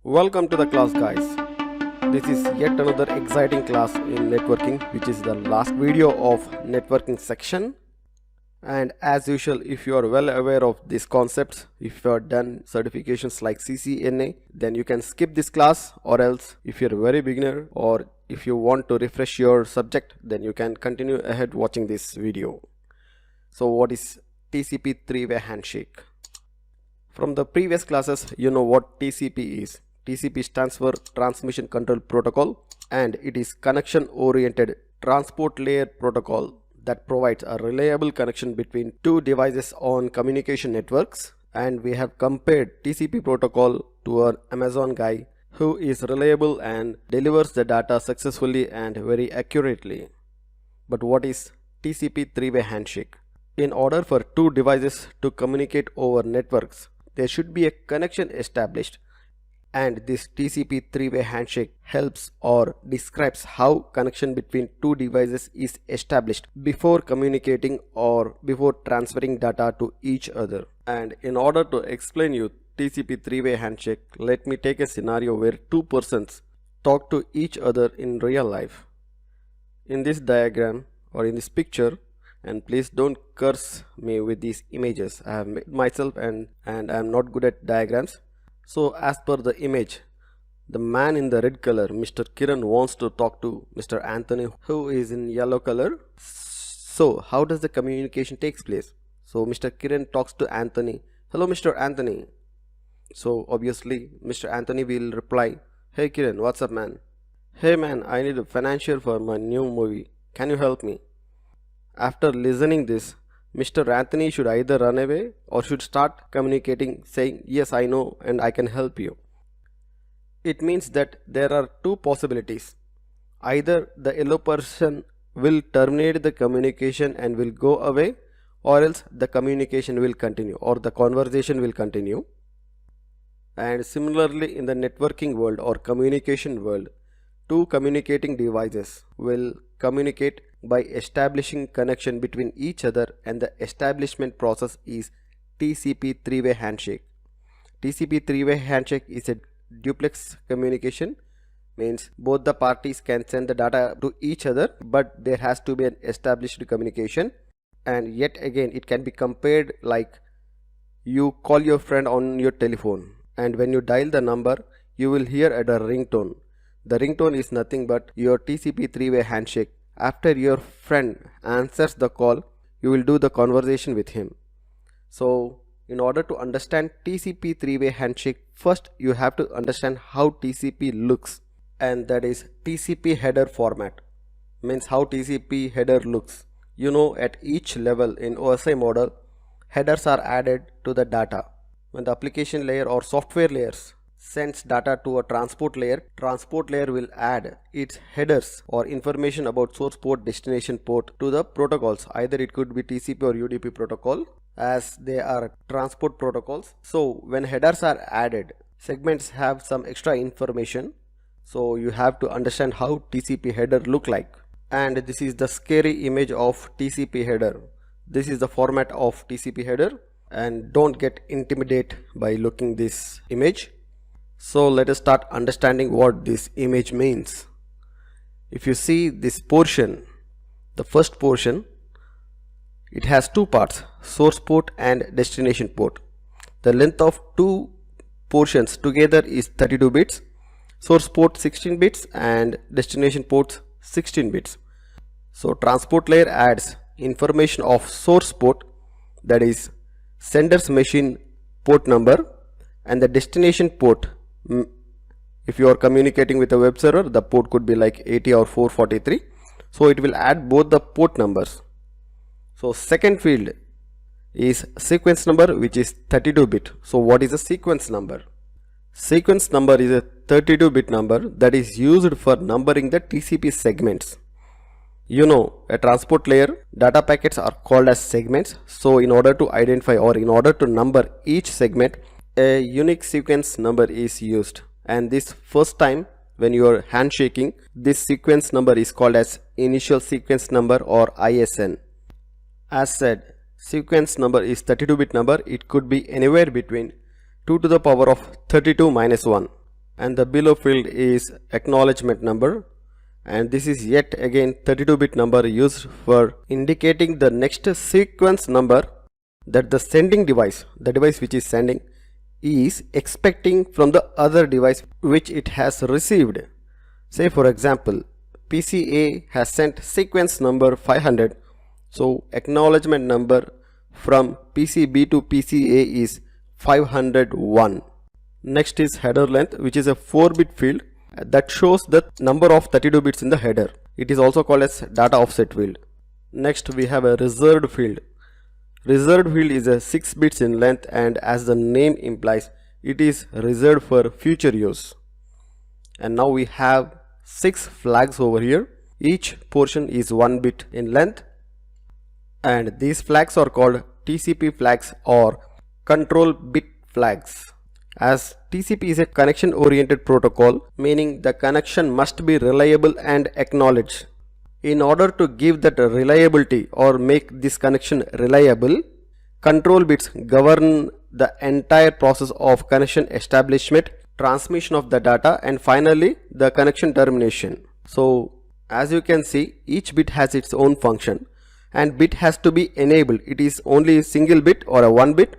Welcome to the class, guys. This is yet another exciting class in networking, which is the last video of networking section. And as usual, if you are well aware of these concepts, if you have done certifications like CCNA, then you can skip this class, or else if you're a very beginner or if you want to refresh your subject, then you can continue ahead watching this video. So what is TCP three-way handshake? From the previous classes, you know what TCP is. TCP stands for Transmission Control Protocol, and it is connection oriented transport layer protocol that provides a reliable connection between two devices on communication networks. And we have compared TCP protocol to an Amazon guy who is reliable and delivers the data successfully and very accurately. But what is TCP three-way handshake? In order for two devices to communicate over networks, there should be a connection established, and this TCP three-way handshake helps or describes how connection between two devices is established before communicating or before transferring data to each other. And in order to explain you TCP three-way handshake, let me take a scenario where two persons talk to each other in real life. In this diagram or in this picture, and please don't curse me with these images, I have made myself and I am not good at diagrams. So as per the image, the man in the red color, Mr. Kiran, wants to talk to Mr. Anthony, who is in yellow color. So how does the communication takes place? So Mr. Kiran talks to Anthony. Hello Mr. Anthony. So obviously Mr. Anthony will reply, hey Kiran, what's up man? Hey man, I need a financier for my new movie. Can you help me? After listening this, Mr. Anthony should either run away or should start communicating saying, yes, I know and I can help you. It means that there are two possibilities. Either the yellow person will terminate the communication and will go away, or else the communication will continue or the conversation will continue. And similarly, in the networking world or communication world, two communicating devices will communicate by establishing connection between each other, and the establishment process is TCP three-way handshake. TCP three-way handshake is a duplex communication, means both the parties can send the data to each other, but there has to be an established communication. And yet again, it can be compared like you call your friend on your telephone, and when you dial the number, you will hear a ringtone. The ringtone is nothing but your TCP three-way handshake. After your friend answers the call, you will do the conversation with him. So in order to understand TCP three-way handshake, first you have to understand how TCP looks, and that is TCP header format. Means how TCP header looks. You know, at each level in OSI model, headers are added to the data. When the application layer or software layers sends data to a transport layer will add its headers or information about source port, destination port to the protocols. Either it could be TCP or UDP protocol, as they are transport protocols. So when headers are added, segments have some extra information. So you have to understand how TCP header look like. And this is the scary image of TCP header. This is the format of TCP header, and don't get intimidated by looking this image. So let us start understanding what this image means. If you see this portion, the first portion, it has two parts, source port and destination port. The length of two portions together is 32 bits, source port 16 bits and destination port 16 bits. So transport layer adds information of source port, that is sender's machine port number, and the destination port. If you are communicating with a web server, the port could be like 80 or 443. So it will add both the port numbers. So second field is sequence number, which is 32 bit. So what is a sequence number? Sequence number is a 32-bit number that is used for numbering the TCP segments. You know, a transport layer data packets are called as segments. So in order to identify or in order to number each segment, a unique sequence number is used, and this first time when you are handshaking, this sequence number is called as initial sequence number or ISN. As said, sequence number is 32-bit number. It could be anywhere between 2 to the power of 32 minus 1. and the below field is acknowledgement number, and this is yet again 32-bit number used for indicating the next sequence number that the sending device, the device which is sending, is expecting from the other device which it has received. Say for example, PCA has sent sequence number 500, so acknowledgement number from PCB to PCA is 501. Next is header length, which is a 4-bit field that shows the number of 32 bits in the header. It is also called as data offset field. Next we have a reserved field. Reserved field is a 6 bits in length, and as the name implies, it is reserved for future use. And now we have 6 flags over here. Each portion is 1 bit in length, and these flags are called TCP flags or control bit flags. As TCP is a connection oriented protocol, meaning the connection must be reliable and acknowledged. In order to give that reliability or make this connection reliable, control bits govern the entire process of connection establishment, transmission of the data, and finally the connection termination. So as you can see, each bit has its own function, and bit has to be enabled. It is only a single bit or a 1 bit.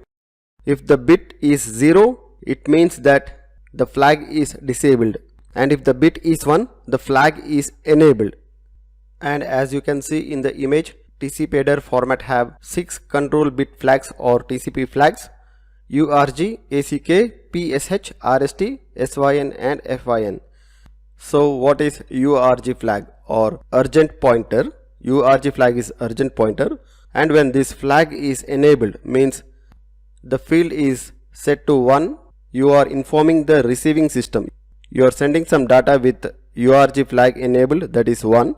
If the bit is 0, it means that the flag is disabled, and if the bit is 1, the flag is enabled. And as you can see in the image, TCP header format have 6 control bit flags or TCP flags: URG, ACK, PSH, RST, SYN and FYN. So what is URG flag or urgent pointer? URG flag is urgent pointer, and when this flag is enabled, means the field is set to 1, you are informing the receiving system you are sending some data with URG flag enabled, that is 1,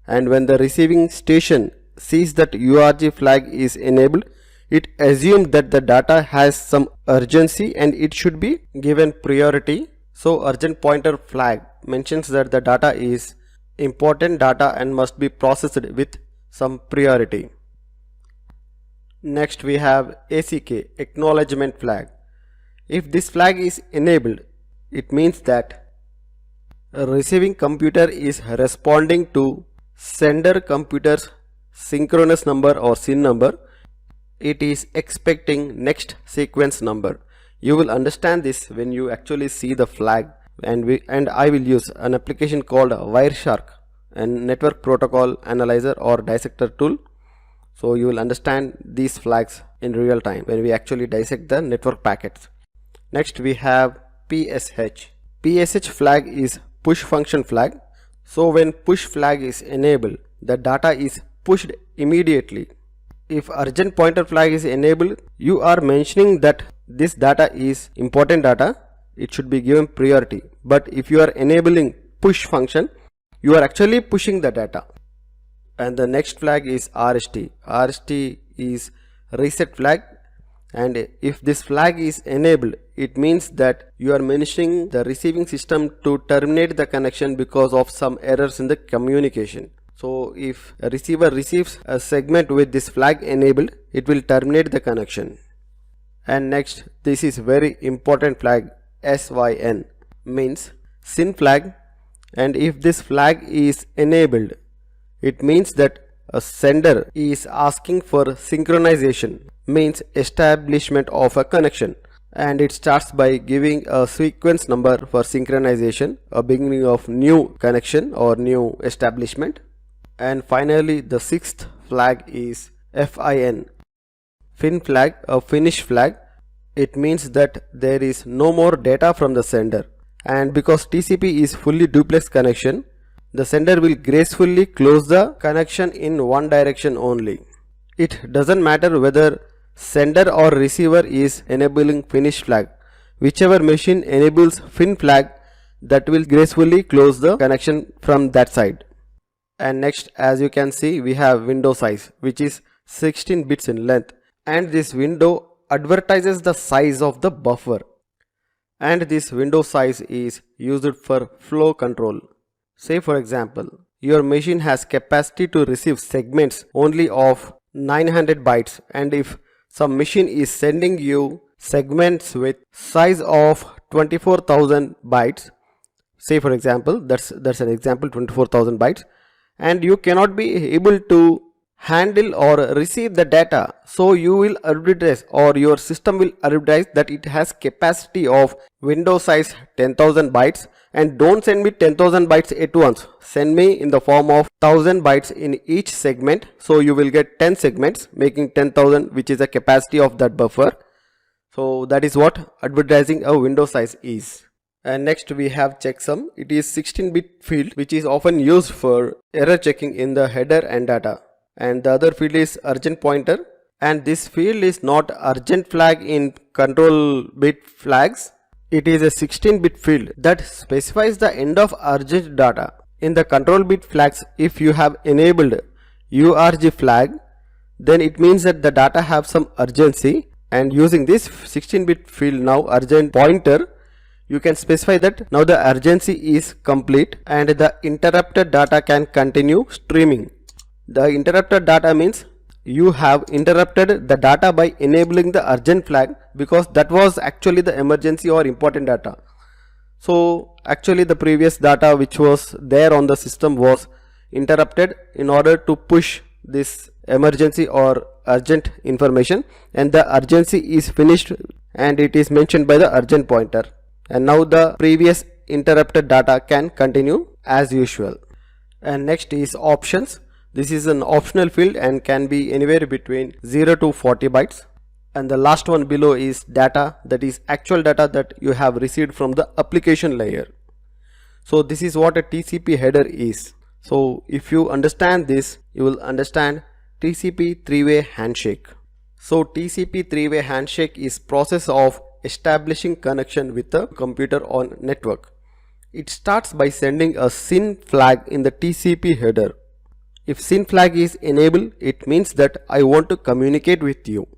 and when the receiving station sees that URG flag is enabled, it assumes that the data has some urgency and it should be given priority. So urgent pointer flag mentions that the data is important data and must be processed with some priority. Next we have ACK, acknowledgement flag. If this flag is enabled, it means that a receiving computer is responding to sender computer's synchronous number or SYN number. It is expecting next sequence number. You will understand this when you actually see the flag, and I will use an application called Wireshark, a network protocol analyzer or dissector tool. So you will understand these flags in real time when we actually dissect the network packets. Next we have PSH. PSH flag is push function flag. So when push flag is enabled, the data is pushed immediately. If urgent pointer flag is enabled, you are mentioning that this data is important data, it should be given priority. But if you are enabling push function, you are actually pushing the data. And the next flag is RST. RST is reset flag, and if this flag is enabled, it means that you are mentioning the receiving system to terminate the connection because of some errors in the communication. So if a receiver receives a segment with this flag enabled, it will terminate the connection. And next, this is very important flag, SYN, means SYN flag, and if this flag is enabled, it means that a sender is asking for synchronization, means establishment of a connection, and it starts by giving a sequence number for synchronization, a beginning of new connection or new establishment. And finally the sixth flag is FIN, fin flag, a finish flag. It means that there is no more data from the sender, and because TCP is fully duplex connection, the sender will gracefully close the connection in one direction only. It doesn't matter whether sender or receiver is enabling finish flag. Whichever machine enables fin flag, that will gracefully close the connection from that side. And next, as you can see, we have window size, which is 16 bits in length, and this window advertises the size of the buffer, and this window size is used for flow control. Say for example, your machine has capacity to receive segments only of 900 bytes, and if some machine is sending you segments with size of 24,000 bytes. Say for example, that's an example, 24,000 bytes, and you cannot be able to handle or receive the data, so you will advertise, or your system will advertise, that it has capacity of window size 10,000 bytes, and don't send me 10,000 bytes at once, send me in the form of 1000 bytes in each segment, so you will get 10 segments making 10,000, which is the capacity of that buffer. So that is what advertising a window size is. And next we have checksum. It is 16-bit field which is often used for error checking in the header and data. And the other field is urgent pointer, and this field is not urgent flag in control bit flags. It is a 16-bit field that specifies the end of urgent data. In the control bit flags, if you have enabled URG flag, then it means that the data have some urgency, and using this 16-bit field, now urgent pointer, you can specify that now the urgency is complete and the interrupted data can continue streaming. The interrupted data means you have interrupted the data by enabling the urgent flag, because that was actually the emergency or important data. So actually the previous data which was there on the system was interrupted in order to push this emergency or urgent information, and the urgency is finished and it is mentioned by the urgent pointer, and now the previous interrupted data can continue as usual. And next is options. This is an optional field and can be anywhere between 0 to 40 bytes. And the last one below is data, that is actual data that you have received from the application layer. So this is what a TCP header is. So if you understand this, you will understand TCP three-way handshake. So TCP three-way handshake is process of establishing connection with the computer on network. It starts by sending a SYN flag in the TCP header. If SYN flag is enabled, it means that I want to communicate with you.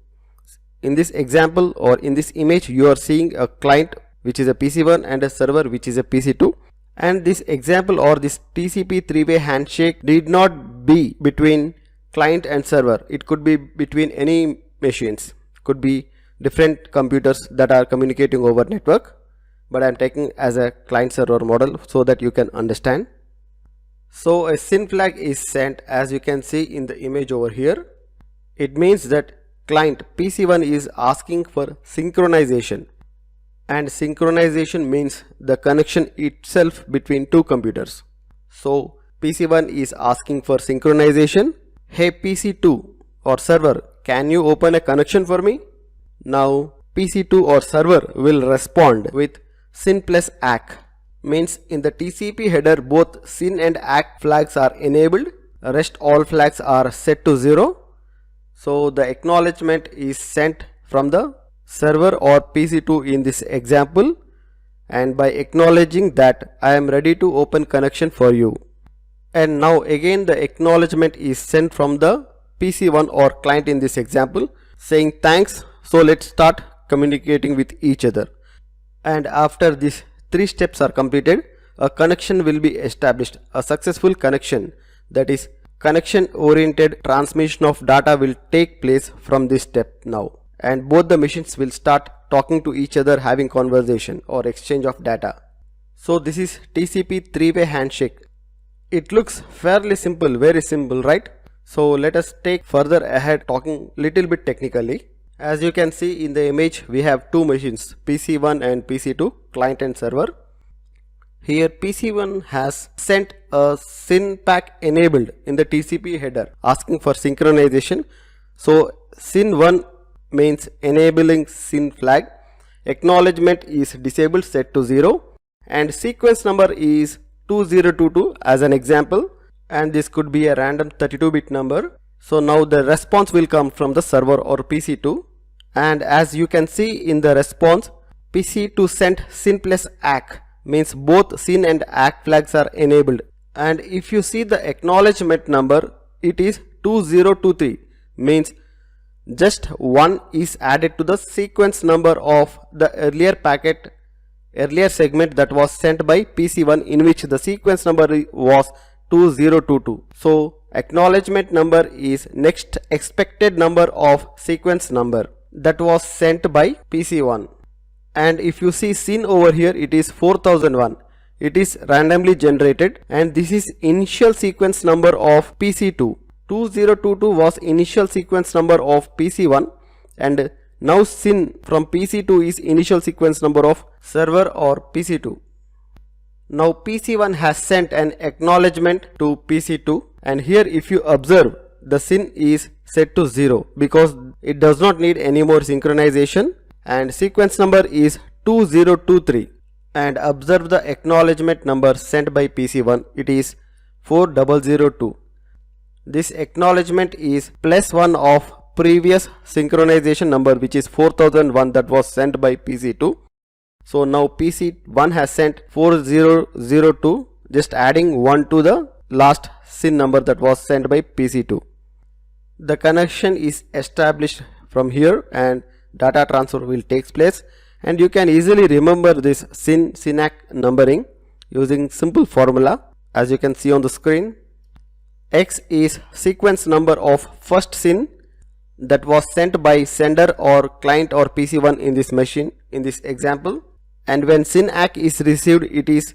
In this example or in this image, you are seeing a client which is a PC1 and a server which is a PC2. And this example or this TCP three-way handshake need not be between client and server. It could be between any machines. Could be different computers that are communicating over network. But I am taking as a client server model so that you can understand. So a SYN flag is sent, as you can see in the image over here. It means that client PC1 is asking for synchronization, and synchronization means the connection itself between two computers. So PC1 is asking for synchronization. Hey PC2 or server, can you open a connection for me? Now PC2 or server will respond with SYN plus ACK. Means in the TCP header both SYN and ACK flags are enabled, rest all flags are set to 0. So the acknowledgement is sent from the server or PC2 in this example, and by acknowledging that I am ready to open connection for you. And now again the acknowledgement is sent from the PC1 or client in this example, saying thanks, so let's start communicating with each other. And after these 3 steps are completed, a connection will be established. A successful connection, that is connection oriented transmission of data, will take place from this step now, and both the machines will start talking to each other, having conversation or exchange of data. So this is TCP three-way handshake. It looks fairly simple, very simple, right? So let us take further ahead, talking little bit technically. As you can see in the image, we have two machines, PC1 and PC2, client and server. Here PC1 has sent a SYN-ACK enabled in the TCP header asking for synchronization. So SYN1 means enabling SYN flag, acknowledgement is disabled, set to 0, and sequence number is 2022 as an example, and this could be a random 32-bit number. So now the response will come from the server or PC2, and as you can see in the response, PC2 sent SYN plus ACK, means both SYN and ACK flags are enabled. And if you see the acknowledgement number, it is 2023, means just 1 is added to the sequence number of the earlier segment that was sent by PC1, in which the sequence number was 2022. So acknowledgement number is next expected number of sequence number that was sent by PC1. And if you see SYN over here, it is 4001. It is randomly generated, and this is initial sequence number of PC2. 2022 was initial sequence number of PC1, and now SYN from PC2 is initial sequence number of server or PC2. Now PC1 has sent an acknowledgement to PC2, and here if you observe, the SYN is set to 0 because it does not need any more synchronization, and sequence number is 2023. And observe the acknowledgement number sent by PC1, it is 4002. This acknowledgement is +1 of previous synchronization number, which is 4001, that was sent by PC2. So now PC1 has sent 4002, just adding 1 to the last SYN number that was sent by PC2. The connection is established from here and data transfer will take place, and you can easily remember this SYN-ACK numbering using simple formula. As you can see on the screen, X is sequence number of first SYN that was sent by sender or client or PC1 in this machine in this example, and when SYN-ACK is received, it is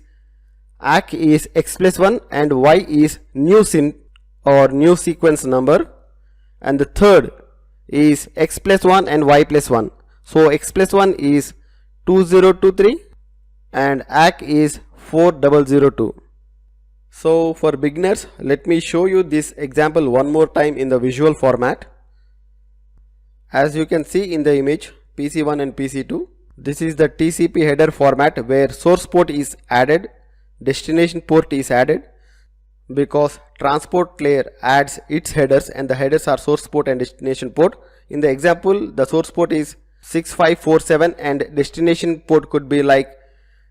ACK is X+1 and Y is new SYN or new sequence number, and the third is X+1 and Y+1. So X+1 is 2023 and ACK is 4002. So for beginners, let me show you this example one more time in the visual format. As you can see in the image, PC1 and PC2, this is the TCP header format where source port is added, destination port is added, because transport layer adds its headers and the headers are source port and destination port. In the example, the source port is 6547 and destination port could be like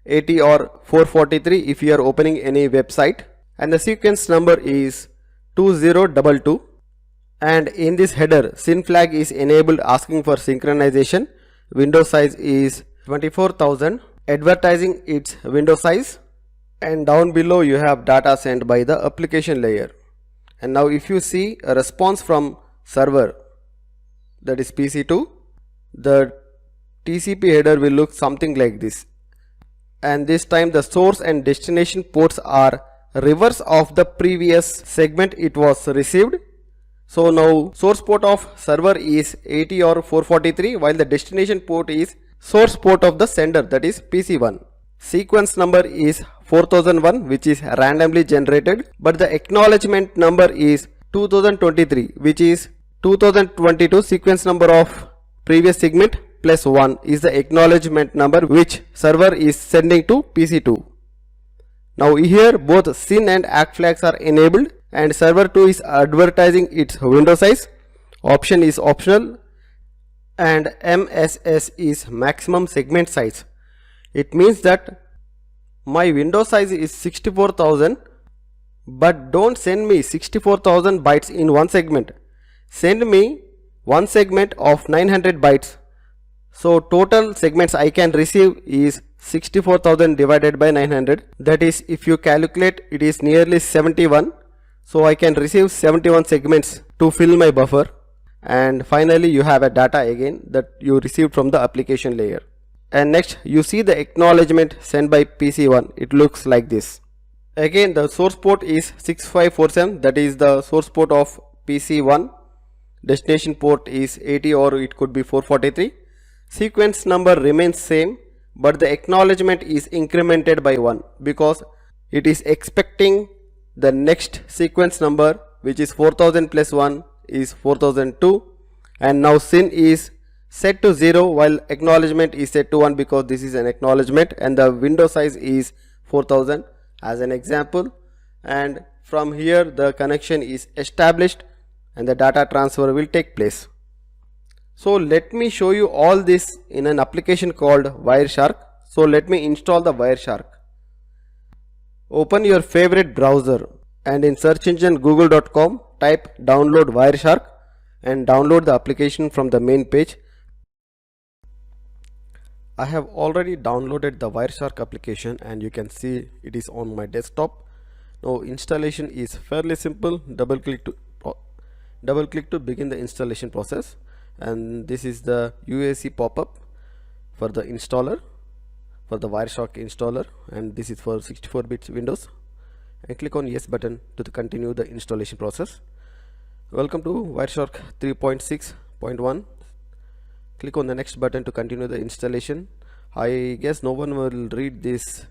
80 or 443 if you are opening any website, and the sequence number is 2022. And in this header, SYN flag is enabled asking for synchronization. Window size is 24,000, advertising its window size, and down below you have data sent by the application layer. And now if you see a response from server, that is PC2, the TCP header will look something like this, and this time the source and destination ports are reverse of the previous segment it was received. So now source port of server is 80 or 443 while the destination port is source port of the sender, that is PC1. Sequence number is 4001, which is randomly generated, but the acknowledgement number is 2023, which is 2022 sequence number of previous segment plus 1 is the acknowledgement number which server is sending to PC2. Now here both SYN and ACK flags are enabled and server 2 is advertising its window size. Option is optional and MSS is maximum segment size. It means that my window size is 64,000, but don't send me 64,000 bytes in one segment. Send me one segment of 900 bytes. So total segments I can receive is 64,000 divided by 900. That is, if you calculate, it is nearly 71. So I can receive 71 segments to fill my buffer. And finally you have a data again that you received from the application layer. And next you see the acknowledgement sent by PC1. It looks like this. Again the source port is 6547, that is the source port of PC1. Destination port is 80 or it could be 443. Sequence number remains same, but the acknowledgement is incremented by 1 because it is expecting the next sequence number, which is 4000 plus 1 is 4002, and now SYN is set to 0 while acknowledgement is set to 1 because this is an acknowledgement, and the window size is 4000 as an example. And from here the connection is established and the data transfer will take place. So let me show you all this in an application called Wireshark. So let me install the Wireshark. Open your favorite browser and in search engine google.com type download Wireshark and download the application from the main page. I have already downloaded the Wireshark application and you can see it is on my desktop. Now installation is fairly simple. Double click to begin the installation process, and this is the UAC pop-up. for the installer, for the Wireshark installer, and this is for 64-bit Windows, and click on yes button to continue the installation process. Welcome to Wireshark 3.6.1. click on the next button to continue the installation. I guess no one will read this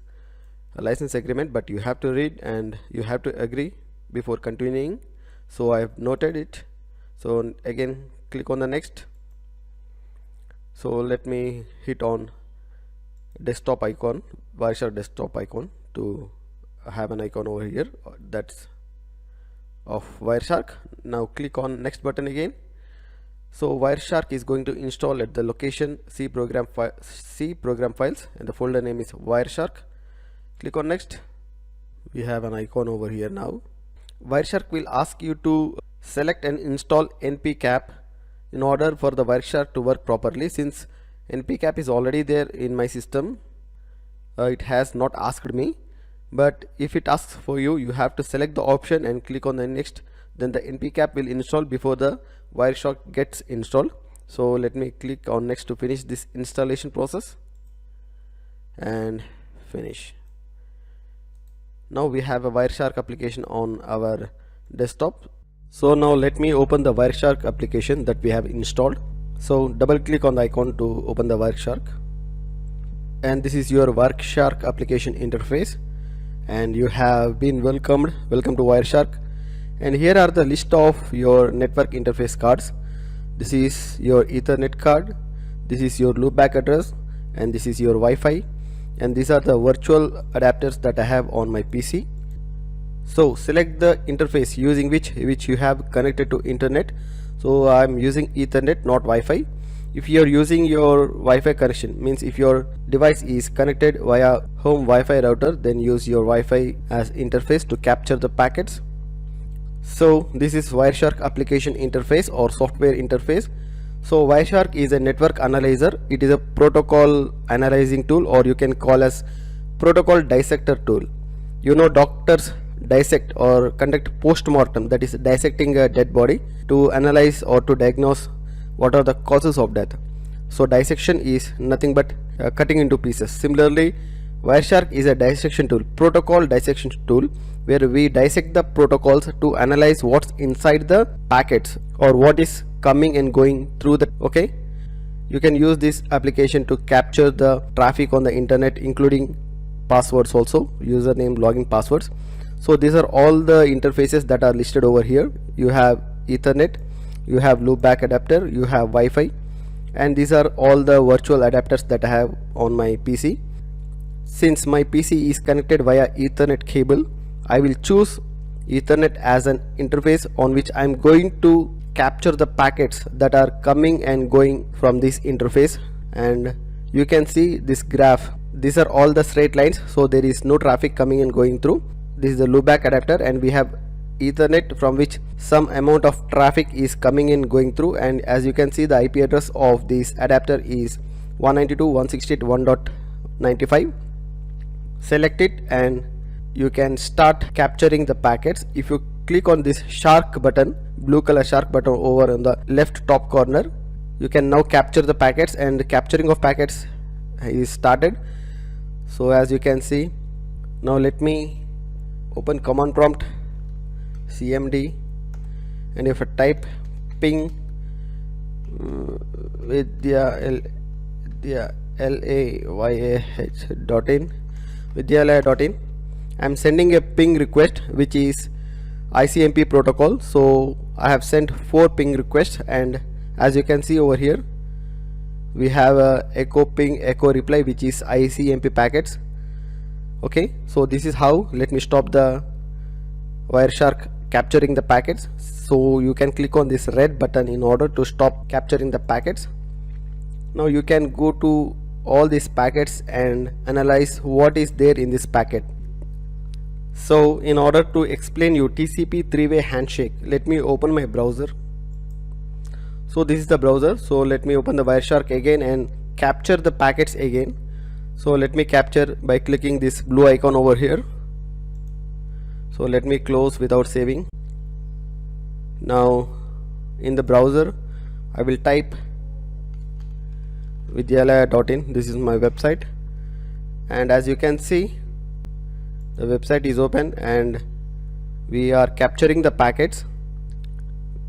license agreement, but you have to read and you have to agree before continuing, so I have noted it. So again click on the next. So let me hit on desktop icon, Wireshark desktop icon, to have an icon over here that's of Wireshark. Now click on next button again. So Wireshark is going to install at the location C program files, and the folder name is Wireshark. Click on next. We have an icon over here now. Wireshark will ask you to select and install npcap in order for the Wireshark to work properly. Since npcap is already there in my system, it has not asked me, but if it asks for you, you have to select the option and click on the next. Then the npcap will install before the Wireshark gets installed. So let me click on next to finish this installation process and finish. Now we have a Wireshark application on our desktop. So now let me open the Wireshark application that we have installed. So double click on the icon to open the Wireshark, and this is your Wireshark application interface, and you have been welcomed. Welcome to Wireshark. And here are the list of your network interface cards. This is your Ethernet card, this is your loopback address, and this is your Wi-Fi, and these are the virtual adapters that I have on my PC. So select the interface using which you have connected to internet. So I'm using Ethernet, not Wi-Fi. If you're using your Wi-Fi connection, means if your device is connected via home Wi-Fi router, then use your Wi-Fi as interface to capture the packets. So this is Wireshark application interface or software interface. So Wireshark is a network analyzer. It is a protocol analyzing tool, or you can call as protocol dissector tool. You know, doctors dissect or conduct post-mortem, that is dissecting a dead body to analyze or to diagnose what are the causes of death. So dissection is nothing but cutting into pieces. Similarly, Wireshark is a dissection tool, protocol dissection tool, where we dissect the protocols to analyze what's inside the packets or what is coming and going through the. Okay, you can use this application to capture the traffic on the internet, including passwords also, username, login passwords. So these are all the interfaces that are listed over here. You have Ethernet, you have loopback adapter, you have Wi-Fi, and these are all the virtual adapters that I have on my PC. Since my PC is connected via Ethernet cable, I will choose Ethernet as an interface on which I am going to capture the packets that are coming and going from this interface. And you can see this graph, these are all the straight lines, so there is no traffic coming and going through. This is the loopback adapter, and we have Ethernet from which some amount of traffic is coming in going through, and as you can see, the IP address of this adapter is 192.168.1.95. select it and you can start capturing the packets. If you click on this shark button, blue color shark button over on the left top corner, you can now capture the packets, and the capturing of packets is started. So as you can see, now let me open command prompt cmd, and if I type ping vidyalaya.in, I'm sending a ping request which is ICMP protocol. So I have sent 4 ping requests, and as you can see over here, we have a echo ping echo reply which is ICMP packets. Okay, so this is how. Let me stop the Wireshark capturing the packets. So you can click on this red button in order to stop capturing the packets. Now you can go to all these packets and analyze what is there in this packet. So in order to explain you TCP three-way handshake, let me open my browser. So this is the browser. So let me open the Wireshark again and capture the packets again. So let me capture by clicking this blue icon over here. So let me close without saving. Now in the browser I will type vidyalaya.in. This is my website, and as you can see, the website is open and we are capturing the packets.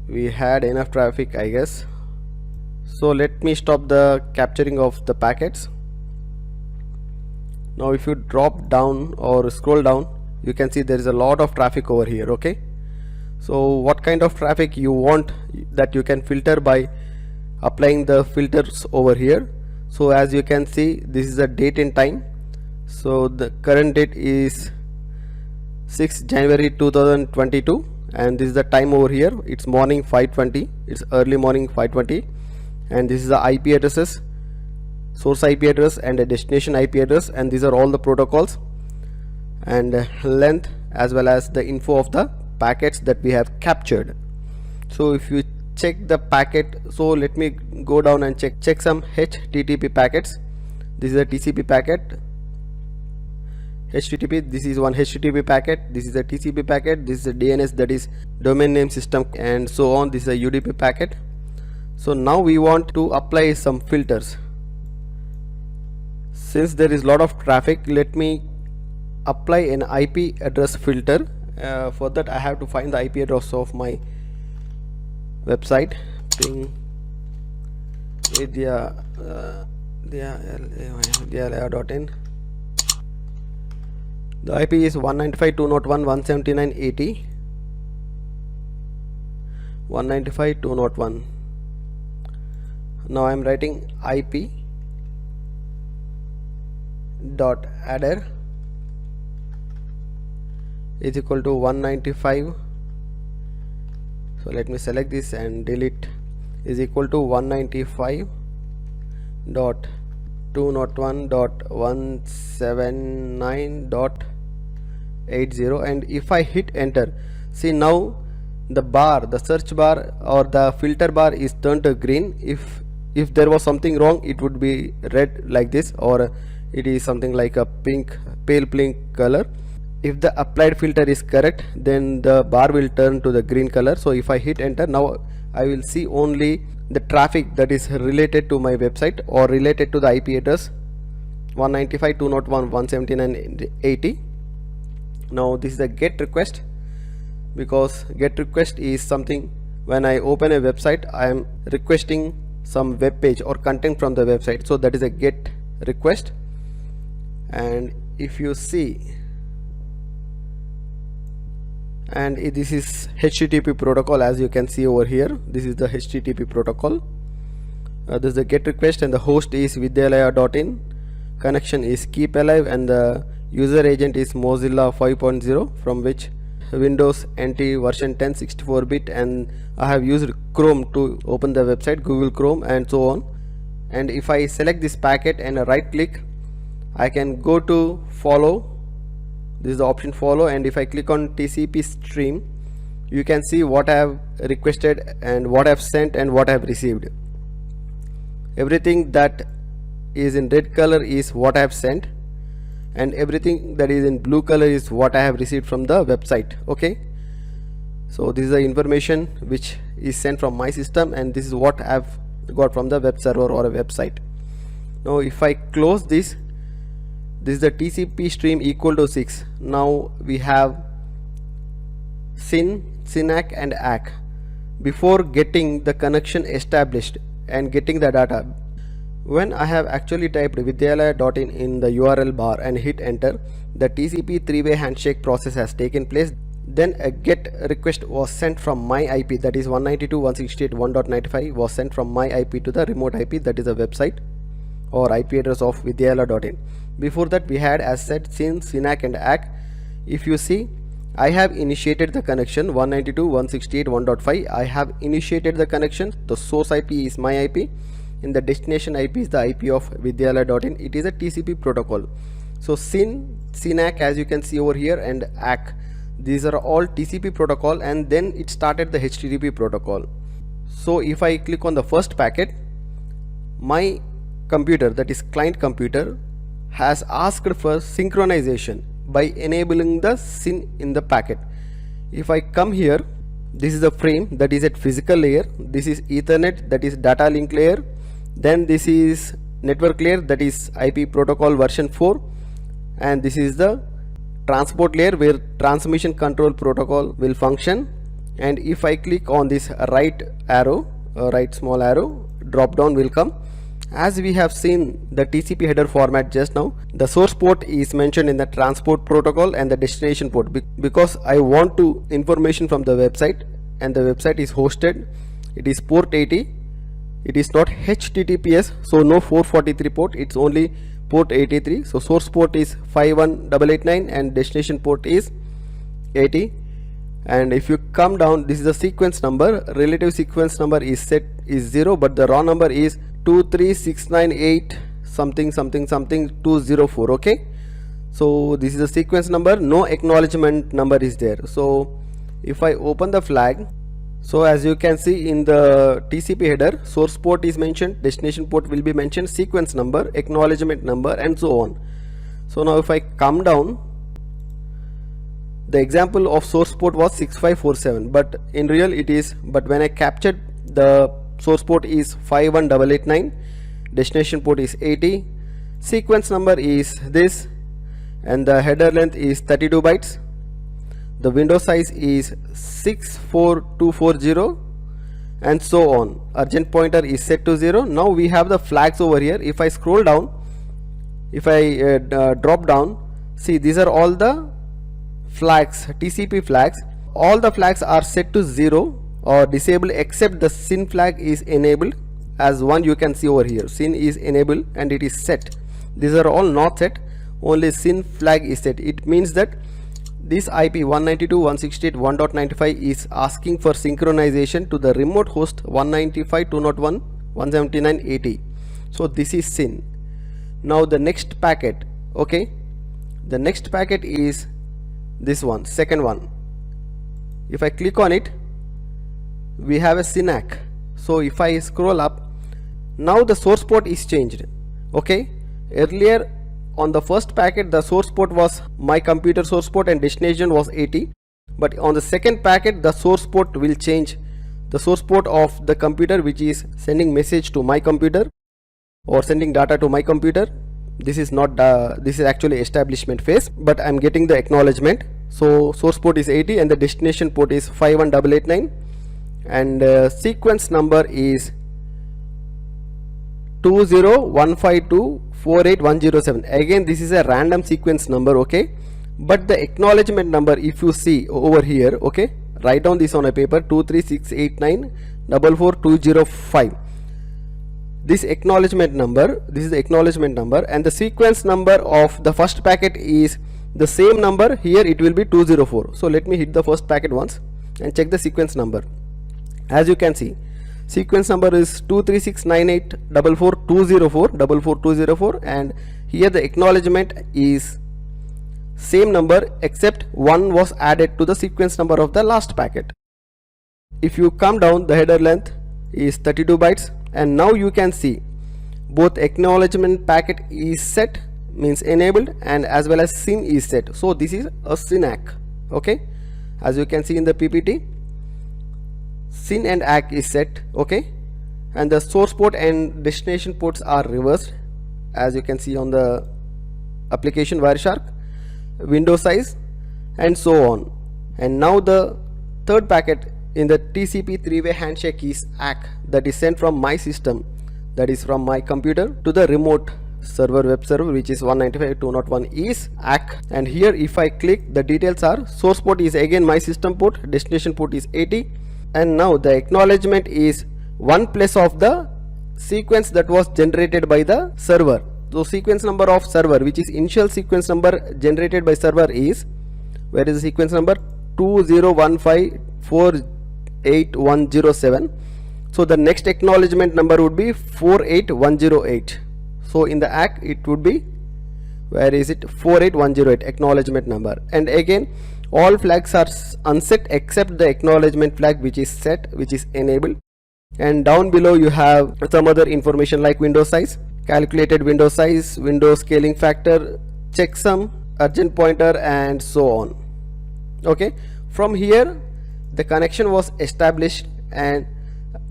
We had enough traffic, I guess, so let me stop the capturing of the packets. Now if you drop down or scroll down, you can see there is a lot of traffic over here. Okay, so what kind of traffic you want, that you can filter by applying the filters over here. So as you can see, this is a date and time. So the current date is 6 January 2022, and this is the time over here. It's morning 5:20, it's early morning 5:20, and this is the IP addresses, source IP address and a destination IP address, and these are all the protocols and length as well as the info of the packets that we have captured. So if you check the packet, so let me go down and check some HTTP packets. This is a TCP packet. HTTP, this is one HTTP packet, this is a TCP packet, this is a DNS, that is domain name system, and so on. This is a UDP packet. So now we want to apply some filters. Since there is a lot of traffic, let me apply an IP address filter. For that I have to find the IP address of my website. Ping vidyalaya.in. The IP is 195.201.179.80. 195.201. Now I am writing IP dot adder is equal to 195. So let me select this and delete, is equal to 195.201.179.80, and if I hit enter, see now the bar, the search bar or the filter bar is turned to green. If there was something wrong, it would be red like this, or it is something like a pink, pale pink color. If the applied filter is correct, then the bar will turn to the green color. So if I hit enter, now I will see only the traffic that is related to my website or related to the IP address 195.201.179.80. Now this is a GET request, because GET request is something when I open a website, I am requesting some web page or content from the website. So that is a GET request. And if you see, and this is HTTP protocol, as you can see over here, this is the HTTP protocol. This is the GET request, and the host is vidyalaya.in, connection is keep alive, and the user agent is Mozilla 5.0, from which Windows NT version 10 64-bit, and I have used Chrome to open the website, Google Chrome, and so on. And if I select this packet and right click, I can go to follow. This is the option follow, and if I click on TCP stream, you can see what I have requested and what I have sent and what I have received. Everything that is in red color is what I have sent, and everything that is in blue color is what I have received from the website. Okay, so this is the information which is sent from my system, and this is what I have got from the web server or a website. Now if I close this, this is the TCP stream equal to 6. Now we have SYN-ACK and ACK. Before getting the connection established and getting the data, when I have actually typed vidyalaya.in in the URL bar and hit enter, the TCP three-way handshake process has taken place. Then a GET request was sent from my IP, that is 192.168.1.95 was sent from my IP to the remote IP, that is a website or IP address of vidyalaya.in. Before that we had, as said, SYN-ACK and ACK. If you see, I have initiated the connection 192.168.1.5. I have initiated the connection. The source IP is my IP, and the destination IP is the IP of vidyalaya.in. It is a TCP protocol. So SYN-ACK, as you can see over here, and ACK, these are all TCP protocol, and then it started the HTTP protocol. So if I click on the first packet, my computer, that is client computer, has asked for synchronization by enabling the SYN in the packet. If I come here, this is the frame, that is at physical layer, this is Ethernet, that is data link layer, then this is network layer, that is IP protocol version 4, and this is the transport layer where transmission control protocol will function. And if I click on this right arrow, right small arrow, drop down will come. As we have seen the TCP header format just now, the source port is mentioned in the transport protocol and the destination port, because I want to information from the website, and the website is hosted, it is port 80, it is not HTTPS, so no 443 port, it's only port 83. So source port is 51889 and destination port is 80. And if you come down, this is the sequence number, relative sequence number is set is 0, but the raw number is 23698 something something something 204. Okay, so this is the sequence number, no acknowledgement number is there. So if I open the flag, so as you can see in the TCP header, source port is mentioned, destination port will be mentioned, sequence number, acknowledgement number, and so on. So now if I come down, the example of source port was 6547, but in real it is, but when I captured the source port is 51889, destination port is 80, sequence number is this, and the header length is 32 bytes, the window size is 64240, and so on. Urgent pointer is set to 0. Now we have the flags over here. If I scroll down, if I drop down, see these are all the flags, TCP flags. All the flags are set to 0 or disabled except the SYN flag is enabled as 1. You can see over here, SYN is enabled and it is set. These are all not set, only SYN flag is set. It means that this IP 192.168.1.95 is asking for synchronization to the remote host 195.201.179.80. So this is SYN. Now the next packet, okay, the next packet is this one, second one. If I click on it, we have a SYN-ACK. So if I scroll up, now the source port is changed. Okay, earlier on the first packet the source port was my computer source port and destination was 80, but on the second packet the source port will change, the source port of the computer which is sending message to my computer or sending data to my computer. This is not this is actually establishment phase, but I'm getting the acknowledgement. So source port is 80 and the destination port is 51889, and sequence number is 2015248.107. again this is a random sequence number, okay, but the acknowledgement number, if you see over here, okay, write down this on a paper, 23689444205. This acknowledgement number, this is the acknowledgement number, and the sequence number of the first packet is the same number. Here it will be 204. So let me hit the first packet once and check the sequence number. As you can see, sequence number is 23698444204, and here the acknowledgement is same number except 1 was added to the sequence number of the last packet. If you come down, the header length is 32 bytes, and now you can see both acknowledgement packet is set, means enabled, and as well as SYN is set. So this is a SYN-ACK. Okay, as you can see in the PPT, SYN and ACK is set. Okay, and the source port and destination ports are reversed, as you can see on the application Wireshark, window size, and so on. And now the third packet in the TCP three-way handshake is ACK, that is sent from my system, that is from my computer to the remote server, web server, which is 195.201 is ACK. And here if I click, the details are source port is again my system port, destination port is 80, and now the acknowledgement is 1 plus of the sequence that was generated by the server. So sequence number of server, which is initial sequence number generated by server, is, where is the sequence number, 201548107. So the next acknowledgement number would be 48108. So in the ACK it would be, where is it, 48108 acknowledgement number. And again all flags are unset except the acknowledgement flag, which is set, which is enabled. And down below you have some other information like window size, calculated window size, window scaling factor, checksum, urgent pointer, and so on. Okay, from here the connection was established, and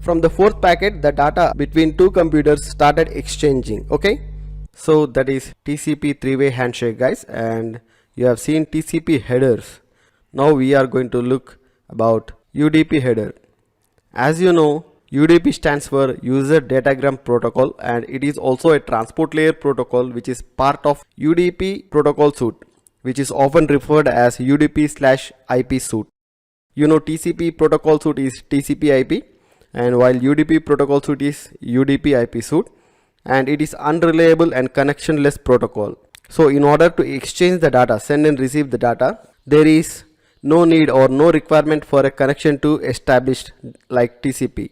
From the fourth packet, the data between two computers started exchanging. Okay, so that is TCP three-way handshake, guys, and you have seen TCP headers. Now we are going to look about UDP header. As you know, UDP stands for User Datagram Protocol, and it is also a transport layer protocol which is part of UDP protocol suite, which is often referred as UDP/IP suite. You know, TCP protocol suite is TCP/IP, and while UDP protocol suite is UDP/IP suite, and it is unreliable and connectionless protocol. So in order to exchange the data, send and receive the data, there is no need or no requirement for a connection to established like TCP.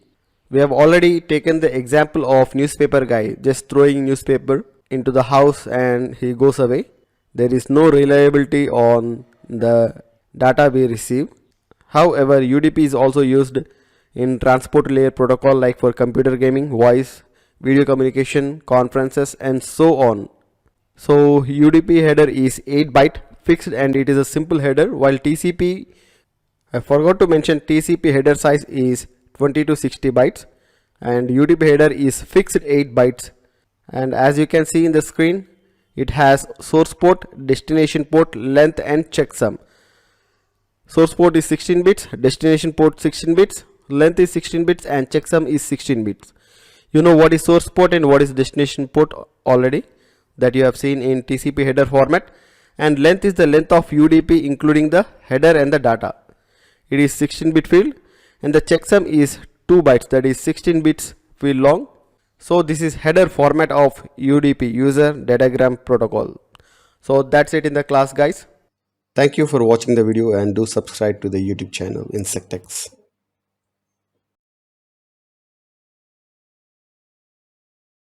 We have already taken the example of newspaper guy just throwing newspaper into the house and he goes away. There is no reliability on the data we receive. However, UDP is also used in transport layer protocol like for computer gaming, voice, video communication, conferences, and so on. So UDP header is 8 byte fixed and it is a simple header, while TCP, I forgot to mention, TCP header size is 20 to 60 bytes and UDP header is fixed 8 bytes. And as you can see in the screen, it has source port, destination port, length and checksum. Source port is 16 bits, destination port 16 bits, length is 16 bits and checksum is 16 bits. You know what is source port and what is destination port already, that you have seen in TCP header format, and length is the length of UDP including the header and the data. It is 16-bit field and the checksum is 2 bytes, that is 16 bits field long. So this is header format of UDP, User Datagram Protocol. So that's it in the class, guys. Thank you for watching the video and do subscribe to the YouTube channel INSECTECHS.